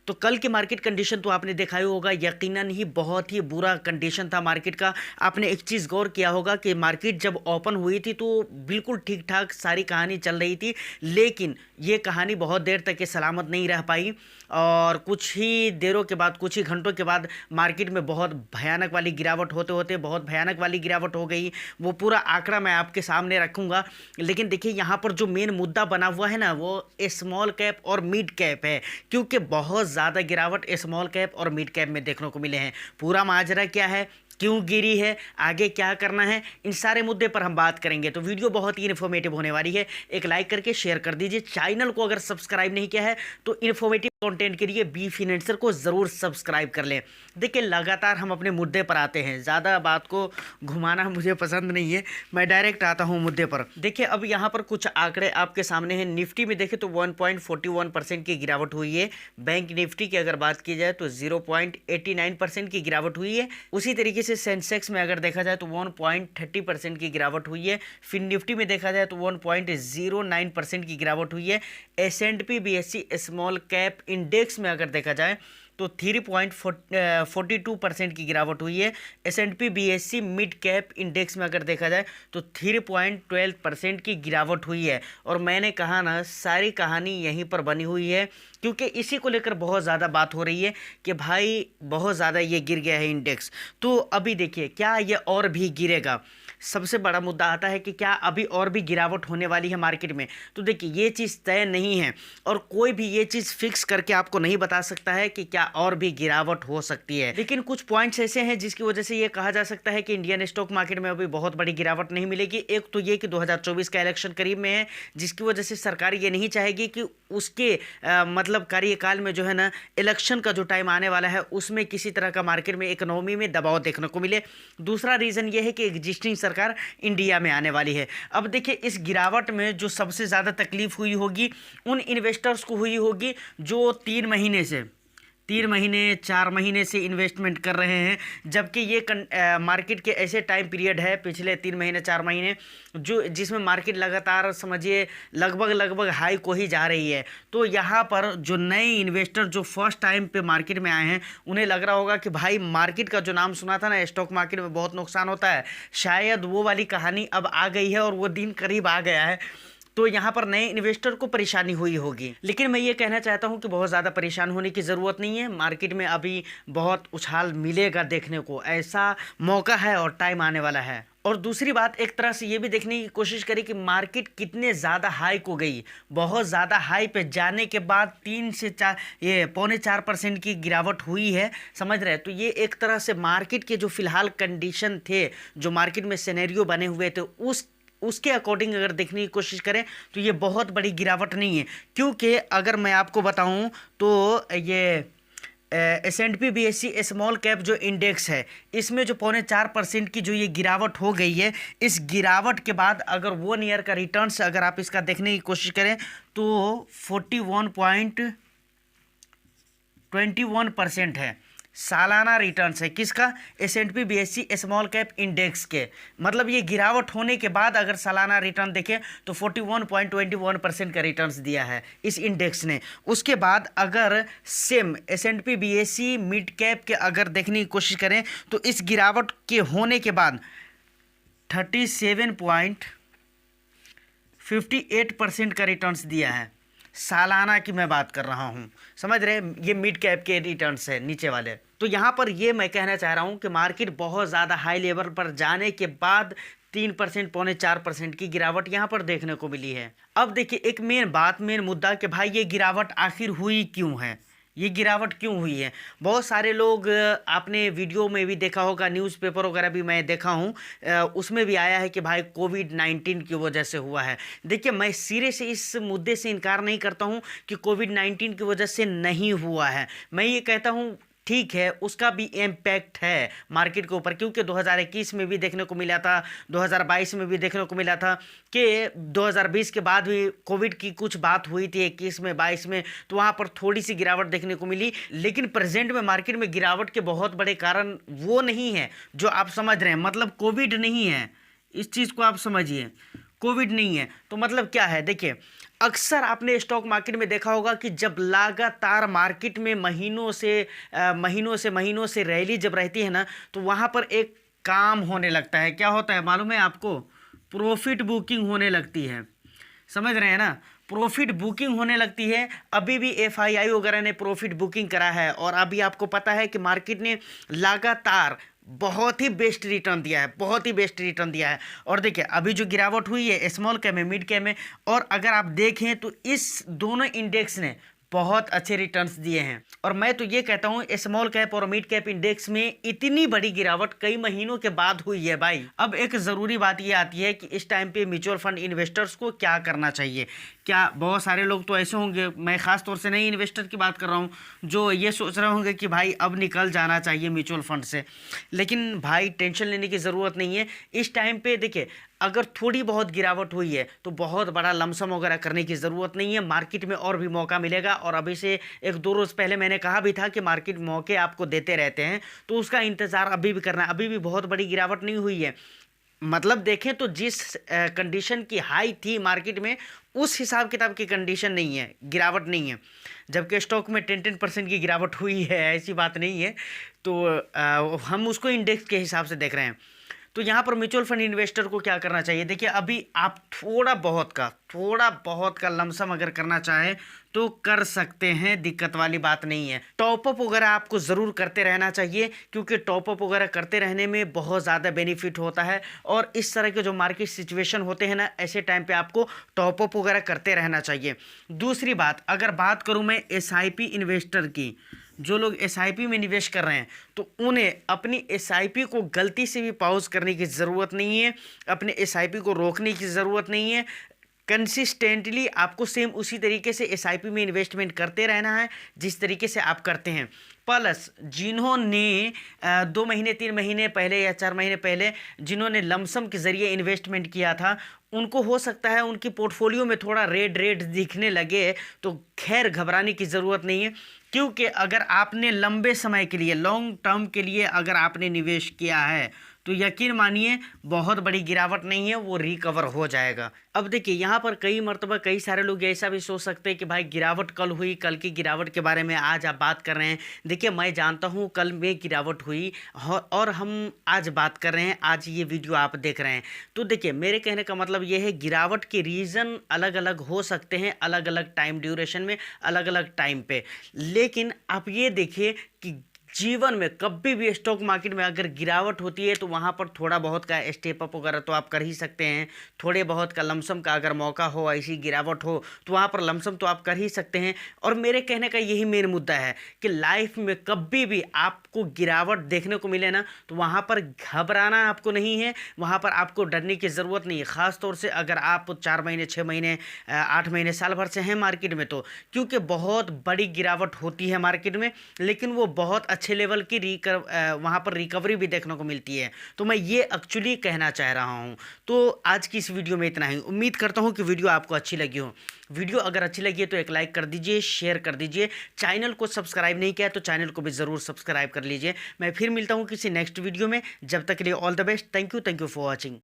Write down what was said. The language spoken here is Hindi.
तो कल की मार्केट कंडीशन तो आपने देखा ही होगा, यकीनन ही बहुत ही बुरा कंडीशन था मार्केट का। आपने एक चीज़ गौर किया होगा कि मार्केट जब ओपन हुई थी तो बिल्कुल ठीक ठाक सारी कहानी चल रही थी, लेकिन ये कहानी बहुत देर तक ये सलामत नहीं रह पाई और कुछ ही देरों के बाद, कुछ ही घंटों के बाद मार्केट में बहुत भयानक वाली गिरावट होते होते बहुत भयानक वाली गिरावट हो गई। वो पूरा आंकड़ा मैं आपके सामने रखूंगा, लेकिन देखिए यहाँ पर जो मेन मुद्दा बना हुआ है ना, वो स्मॉल कैप और मिड कैप है, क्योंकि बहुत ज़्यादा गिरावट स्मॉल कैप और मिड कैप में देखने को मिले हैं। पूरा माजरा क्या है, क्यों गिरी है, आगे क्या करना है, इन सारे मुद्दे पर हम बात करेंगे। तो वीडियो बहुत ही इन्फॉर्मेटिव होने वाली है, एक लाइक करके शेयर कर दीजिए। चैनल को अगर सब्सक्राइब नहीं किया है तो इन्फॉर्मेटिव कंटेंट के लिए बी फिनेंसर को ज़रूर सब्सक्राइब कर लें। देखिए लगातार हम अपने मुद्दे पर आते हैं, ज़्यादा बात को घुमाना मुझे पसंद नहीं है, मैं डायरेक्ट आता हूँ मुद्दे पर। देखिए अब यहाँ पर कुछ आंकड़े आपके सामने हैं। निफ्टी में देखें तो 1.41% की गिरावट हुई है। बैंक निफ्टी की अगर बात की जाए तो 0.89% की गिरावट हुई है। उसी तरीके से सेंसेक्स में अगर देखा जाए तो 1.30% की गिरावट हुई है। फिर निफ्टी में देखा जाए तो 1.09% की गिरावट हुई है। S&P BSE small cap index में अगर देखा जाए तो 3.42% की गिरावट हुई है। S&P BSE mid cap index में अगर देखा जाए तो 3.12% की गिरावट हुई है। और मैंने कहा ना, सारी कहानी यहीं पर बनी हुई है, क्योंकि इसी को लेकर बहुत ज़्यादा बात हो रही है कि भाई बहुत ज़्यादा ये गिर गया है इंडेक्स। तो अभी देखिए क्या ये और भी गिरेगा। सबसे बड़ा मुद्दा आता है कि क्या अभी और भी गिरावट होने वाली है मार्केट में। तो देखिए ये चीज़ तय नहीं है और कोई भी ये चीज़ फिक्स करके आपको नहीं बता सकता है कि क्या और भी गिरावट हो सकती है। लेकिन कुछ पॉइंट्स ऐसे हैं जिसकी वजह से ये कहा जा सकता है कि इंडियन स्टॉक मार्केट में अभी बहुत बड़ी गिरावट नहीं मिलेगी। एक तो ये कि 2024 का इलेक्शन करीब में है, जिसकी वजह से सरकार ये नहीं चाहेगी कि उसके मतलब कार्यकाल में जो है ना, इलेक्शन का जो टाइम आने वाला है उसमें किसी तरह का मार्केट में इकोनॉमी में दबाव देखने को मिले। दूसरा रीज़न ये है कि एग्जिस्टिंग सरकार इंडिया में आने वाली है। अब देखिए इस गिरावट में जो सबसे ज़्यादा तकलीफ हुई होगी उन इन्वेस्टर्स को हुई होगी जो 3 महीने 4 महीने से इन्वेस्टमेंट कर रहे हैं, जबकि ये मार्केट के ऐसे टाइम पीरियड है पिछले 3 महीने 4 महीने जो जिसमें मार्केट लगातार समझिए लगभग हाई को ही जा रही है। तो यहाँ पर जो नए इन्वेस्टर जो फर्स्ट टाइम पे मार्केट में आए हैं उन्हें लग रहा होगा कि भाई मार्केट का जो नाम सुना था ना, स्टॉक मार्केट में बहुत नुकसान होता है, शायद वो वाली कहानी अब आ गई है और वो दिन करीब आ गया है। तो यहाँ पर नए इन्वेस्टर को परेशानी हुई होगी। लेकिन मैं ये कहना चाहता हूँ कि बहुत ज़्यादा परेशान होने की ज़रूरत नहीं है। मार्केट में अभी बहुत उछाल मिलेगा देखने को, ऐसा मौका है और टाइम आने वाला है। और दूसरी बात, एक तरह से ये भी देखने की कोशिश करें कि मार्केट कितने ज़्यादा हाई को गई। बहुत ज़्यादा हाई पे जाने के बाद 3 से 4 ये 3.25% की गिरावट हुई है, समझ रहे हैं। तो ये एक तरह से मार्केट के जो फिलहाल कंडीशन थे, जो मार्केट में सिनेरियो बने हुए थे, उसके अकॉर्डिंग अगर देखने की कोशिश करें तो ये बहुत बड़ी गिरावट नहीं है। क्योंकि अगर मैं आपको बताऊं तो ये S&P BSE स्मॉल कैप जो इंडेक्स है, इसमें जो 4.25% की जो ये गिरावट हो गई है, इस गिरावट के बाद अगर 1 ईयर का रिटर्न्स अगर आप इसका देखने की कोशिश करें तो 41.21% है। सालाना रिटर्न्स है किसका? S&P BSE small cap index के। मतलब ये गिरावट होने के बाद अगर सालाना रिटर्न देखें तो 41.21% का रिटर्न्स दिया है इस इंडेक्स ने। उसके बाद अगर same S&P BSE mid cap के अगर देखने की कोशिश करें तो इस गिरावट के होने के बाद 37.58% का रिटर्न्स दिया है। सालाना की मैं बात कर रहा हूँ, समझ रहे हैं। ये मिड कैप के रिटर्न्स है नीचे वाले। तो यहाँ पर ये मैं कहना चाह रहा हूँ कि मार्केट बहुत ज़्यादा हाई लेवल पर जाने के बाद 3% 4.25% की गिरावट यहाँ पर देखने को मिली है। अब देखिए एक मेन मुद्दा कि भाई ये गिरावट आखिर हुई क्यों है, ये गिरावट क्यों हुई है। बहुत सारे लोग आपने वीडियो में भी देखा होगा, न्यूज़पेपर वगैरह भी मैं देखा हूँ, उसमें भी आया है कि भाई कोविड-19 की वजह से हुआ है। देखिए मैं सिरे से इस मुद्दे से इनकार नहीं करता हूँ कि कोविड-19 की वजह से नहीं हुआ है। मैं ये कहता हूँ ठीक है, उसका भी इम्पैक्ट है मार्केट के ऊपर, क्योंकि 2021 में भी देखने को मिला था, 2022 में भी देखने को मिला था कि 2020 के बाद भी कोविड की कुछ बात हुई थी 21 में 22 में, तो वहाँ पर थोड़ी सी गिरावट देखने को मिली। लेकिन प्रेजेंट में मार्केट में गिरावट के बहुत बड़े कारण वो नहीं है जो आप समझ रहे हैं। मतलब कोविड नहीं है, इस चीज़ को आप समझिए, कोविड नहीं है तो मतलब क्या है। देखिए अक्सर आपने स्टॉक मार्केट में देखा होगा कि जब लगातार मार्केट में महीनों से रैली जब रहती है ना, तो वहाँ पर एक काम होने लगता है। क्या होता है मालूम है आपको? प्रॉफिट बुकिंग होने लगती है। समझ रहे हैं ना? प्रॉफिट बुकिंग होने लगती है। अभी भी एफआईआई वगैरह ने प्रॉफिट बुकिंग करा है, और अभी आपको पता है कि मार्केट ने लगातार बहुत ही बेस्ट रिटर्न दिया है, बहुत ही बेस्ट रिटर्न दिया है। और देखिए अभी जो गिरावट हुई है स्मॉल कैप में, मिड कैप में, और अगर आप देखें तो इस दोनों इंडेक्स ने बहुत अच्छे रिटर्न्स दिए हैं। और मैं तो ये कहता हूँ स्मॉल कैप और मिड कैप इंडेक्स में इतनी बड़ी गिरावट कई महीनों के बाद हुई है भाई। अब एक ज़रूरी बात ये आती है कि इस टाइम पे म्यूचुअल फंड इन्वेस्टर्स को क्या करना चाहिए। क्या बहुत सारे लोग तो ऐसे होंगे, मैं ख़ास तौर से नई इन्वेस्टर की बात कर रहा हूँ, जो ये सोच रहे होंगे कि भाई अब निकल जाना चाहिए म्यूचुअल फंड से। लेकिन भाई टेंशन लेने की ज़रूरत नहीं है। इस टाइम पे देखिए अगर थोड़ी बहुत गिरावट हुई है तो बहुत बड़ा लमसम वगैरह करने की ज़रूरत नहीं है। मार्केट में और भी मौका मिलेगा, और अभी से एक दो रोज़ पहले मैंने कहा भी था कि मार्केट मौके आपको देते रहते हैं, तो उसका इंतज़ार अभी भी करना है। अभी भी बहुत बड़ी गिरावट नहीं हुई है। मतलब देखें तो जिस कंडीशन की हाई थी मार्केट में, उस हिसाब किताब की कंडीशन नहीं है, गिरावट नहीं है। जबकि स्टॉक में 10% की गिरावट हुई है, ऐसी बात नहीं है। तो हम उसको इंडेक्स के हिसाब से देख रहे हैं। तो यहाँ पर म्यूचुअल फंड इन्वेस्टर को क्या करना चाहिए? देखिए अभी आप थोड़ा बहुत का लमसम अगर करना चाहें तो कर सकते हैं, दिक्कत वाली बात नहीं है। टॉपअप वगैरह आपको ज़रूर करते रहना चाहिए, क्योंकि टॉपअप वगैरह करते रहने में बहुत ज़्यादा बेनिफिट होता है। और इस तरह के जो मार्केट सिचुएशन होते हैं ना, ऐसे टाइम पे आपको टॉपअप वगैरह करते रहना चाहिए। दूसरी बात, अगर बात करूँ मैं एसआईपी इन्वेस्टर की, जो लोग एसआईपी में निवेश कर रहे हैं, तो उन्हें अपनी एसआईपी को गलती से भी पॉज करने की ज़रूरत नहीं है, अपने एसआईपी को रोकने की ज़रूरत नहीं है। कंसिस्टेंटली आपको सेम उसी तरीके से एसआईपी में इन्वेस्टमेंट करते रहना है जिस तरीके से आप करते हैं। प्लस जिन्होंने 2 महीने 3 महीने पहले या 4 महीने पहले जिन्होंने लमसम के ज़रिए इन्वेस्टमेंट किया था, उनको हो सकता है उनकी पोर्टफोलियो में थोड़ा रेड रेड दिखने लगे, तो खैर घबराने की ज़रूरत नहीं है। क्योंकि अगर आपने लंबे समय के लिए, लॉन्ग टर्म के लिए अगर आपने निवेश किया है, तो यकीन मानिए बहुत बड़ी गिरावट नहीं है, वो रिकवर हो जाएगा। अब देखिए यहाँ पर कई मर्तबा कई सारे लोग ऐसा भी सोच सकते हैं कि भाई गिरावट कल हुई, कल की गिरावट के बारे में आज आप बात कर रहे हैं। देखिए मैं जानता हूँ कल में गिरावट हुई, और हम आज बात कर रहे हैं, आज ये वीडियो आप देख रहे हैं। तो देखिए मेरे कहने का मतलब ये है, गिरावट के रीज़न अलग अलग हो सकते हैं, अलग अलग टाइम ड्यूरेशन में, अलग अलग टाइम पे। लेकिन आप ये देखिए कि जीवन में कभी भी स्टॉक मार्केट में अगर गिरावट होती है तो वहाँ पर थोड़ा बहुत का स्टेप अप वगैरह तो आप कर ही सकते हैं। थोड़े बहुत का लमसम का अगर मौका हो, ऐसी गिरावट हो, तो वहाँ पर लमसम तो आप कर ही सकते हैं। और मेरे कहने का यही मेन मुद्दा है कि लाइफ में कभी भी आपको गिरावट देखने को मिले ना, तो वहाँ पर घबराना आपको नहीं है, वहाँ पर आपको डरने की ज़रूरत नहीं है। ख़ास तौर से अगर आप 4 महीने 6 महीने 8 महीने साल भर से हैं मार्केट में, तो क्योंकि बहुत बड़ी गिरावट होती है मार्केट में, लेकिन वो बहुत अच्छे लेवल की वहाँ पर रिकवरी भी देखने को मिलती है। तो मैं ये एक्चुअली कहना चाह रहा हूँ। तो आज की इस वीडियो में इतना ही। उम्मीद करता हूँ कि वीडियो आपको अच्छी लगी हो। वीडियो अगर अच्छी लगी है तो एक लाइक कर दीजिए, शेयर कर दीजिए। चैनल को सब्सक्राइब नहीं किया तो चैनल को भी ज़रूर सब्सक्राइब कर लीजिए। मैं फिर मिलता हूँ किसी नेक्स्ट वीडियो में। जब तक के लिए all the best. Thank you for watching.